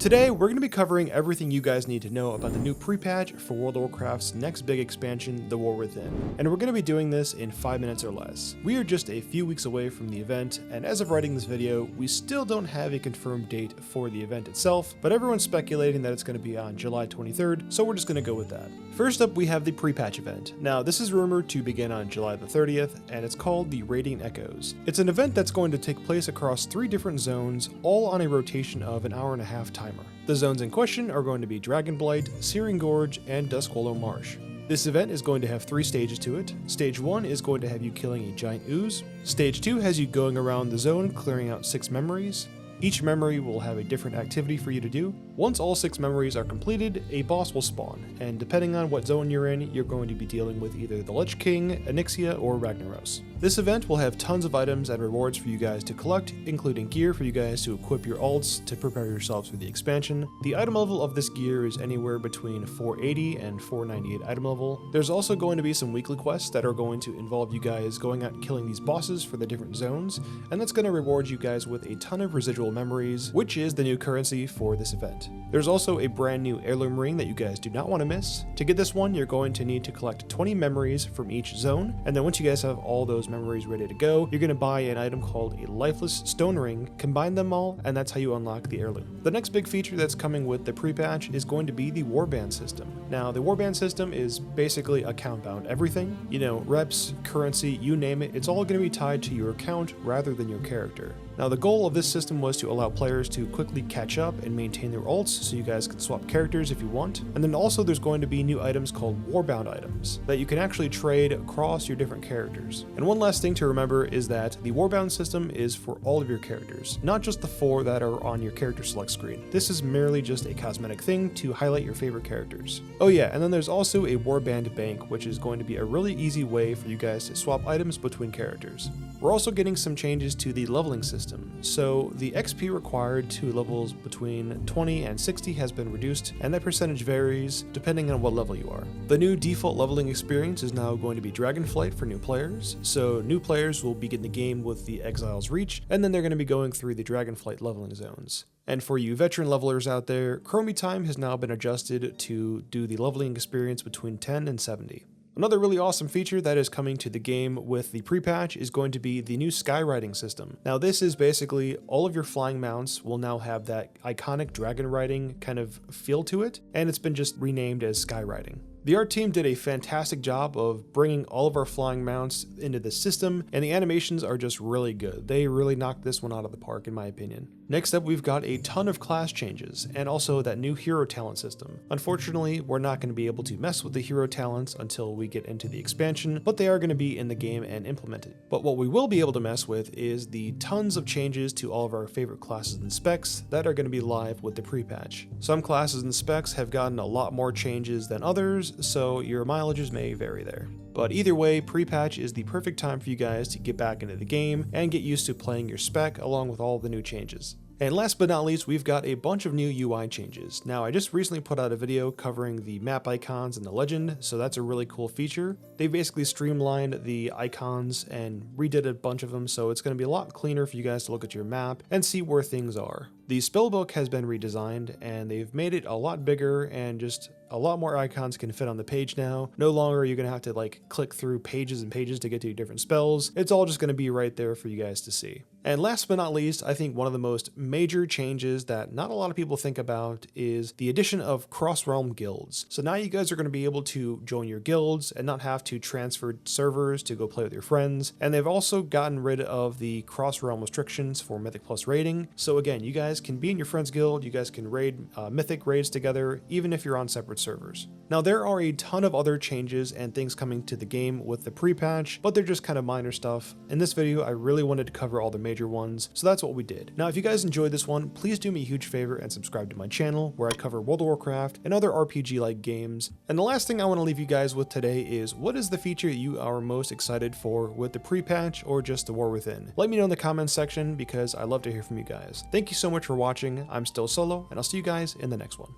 Today, we're going to be covering everything you guys need to know about the new pre-patch for World of Warcraft's next big expansion, the War Within. And we're going to be doing this in 5 minutes or less. We are just a few weeks away from the event, and as of writing this video, we still don't have a confirmed date for the event itself, but everyone's speculating that it's going to be on July 23rd, so we're just going to go with that. First up, we have the pre-patch event. Now, this is rumored to begin on July the 30th, and it's called the Radiant Echoes. It's an event that's going to take place across 3 different zones, all on a rotation of an hour-and-a-half timer. The zones in question are going to be Dragonblight, Searing Gorge, and Duskwallow Marsh. This event is going to have 3 stages to it. Stage 1 is going to have you killing a giant ooze. Stage 2 has you going around the zone clearing out 6 memories. Each memory will have a different activity for you to do. Once all 6 memories are completed, a boss will spawn, and depending on what zone you're in, you're going to be dealing with either the Lich King, Onyxia, or Ragnaros. This event will have tons of items and rewards for you guys to collect, including gear for you guys to equip your alts to prepare yourselves for the expansion. The item level of this gear is anywhere between 480 and 498 item level. There's also going to be some weekly quests that are going to involve you guys going out and killing these bosses for the different zones, and that's going to reward you guys with a ton of residual memories, which is the new currency for this event. There's also a brand new heirloom ring that you guys do not want to miss. To get this one, you're going to need to collect 20 memories from each zone, and then once you guys have all those memories ready to go, you're going to buy an item called a lifeless stone ring, combine them all, and that's how you unlock the heirloom. The next big feature that's coming with the pre-patch is going to be the warband system. Now, the warband system is basically account-bound everything. You know, reps, currency, you name it, it's all going to be tied to your account rather than your character. Now, the goal of this system was to allow players to quickly catch up and maintain their alts so you guys can swap characters if you want. And then also there's going to be new items called warbound items that you can actually trade across your different characters. And one last thing to remember is that the warbound system is for all of your characters, not just the 4 that are on your character select screen. This is merely just a cosmetic thing to highlight your favorite characters. Oh yeah, and then there's also a warband bank, which is going to be a really easy way for you guys to swap items between characters. We're also getting some changes to the leveling system. So the XP required to levels between 20 and 60 has been reduced, and that percentage varies depending on what level you are. The new default leveling experience is now going to be Dragonflight for new players, so new players will begin the game with the Exile's Reach, and then they're going to be going through the Dragonflight leveling zones. And for you veteran levelers out there, Chromie time has now been adjusted to do the leveling experience between 10 and 70. Another really awesome feature that is coming to the game with the pre-patch is going to be the new skywriting system. Now this is basically all of your flying mounts will now have that iconic dragon riding kind of feel to it, and it's been just renamed as skywriting. The art team did a fantastic job of bringing all of our flying mounts into the system, and the animations are just really good. They really knocked this one out of the park in my opinion. Next up, we've got a ton of class changes, and also that new hero talent system. Unfortunately, we're not going to be able to mess with the hero talents until we get into the expansion, but they are going to be in the game and implemented. But what we will be able to mess with is the tons of changes to all of our favorite classes and specs that are going to be live with the pre-patch. Some classes and specs have gotten a lot more changes than others, so your mileages may vary there. But either way, pre-patch is the perfect time for you guys to get back into the game and get used to playing your spec along with all the new changes. And last but not least, we've got a bunch of new UI changes. Now, I just recently put out a video covering the map icons and the legend, so that's a really cool feature. They basically streamlined the icons and redid a bunch of them, so it's going to be a lot cleaner for you guys to look at your map and see where things are. The spellbook has been redesigned, and they've made it a lot bigger, and just a lot more icons can fit on the page now. No longer are you going to have to like click through pages and pages to get to different spells. It's all just going to be right there for you guys to see. And last but not least, I think one of the most major changes that not a lot of people think about is the addition of cross-realm guilds. So now you guys are going to be able to join your guilds and not have to transfer servers to go play with your friends. And they've also gotten rid of the cross-realm restrictions for Mythic Plus raiding. So again, you guys can be in your friend's guild, you guys can raid Mythic raids together, even if you're on separate servers. Now there are a ton of other changes and things coming to the game with the pre-patch, but they're just kind of minor stuff. In this video, I really wanted to cover all the major ones, so that's what we did. Now if you guys enjoyed this one, please do me a huge favor and subscribe to my channel where I cover World of Warcraft and other RPG-like games. And the last thing I want to leave you guys with today is, what is the feature you are most excited for with the pre-patch or just the War Within? Let me know in the comments section because I love to hear from you guys. Thank you so much for watching. I'm still Solo, and I'll see you guys in the next one.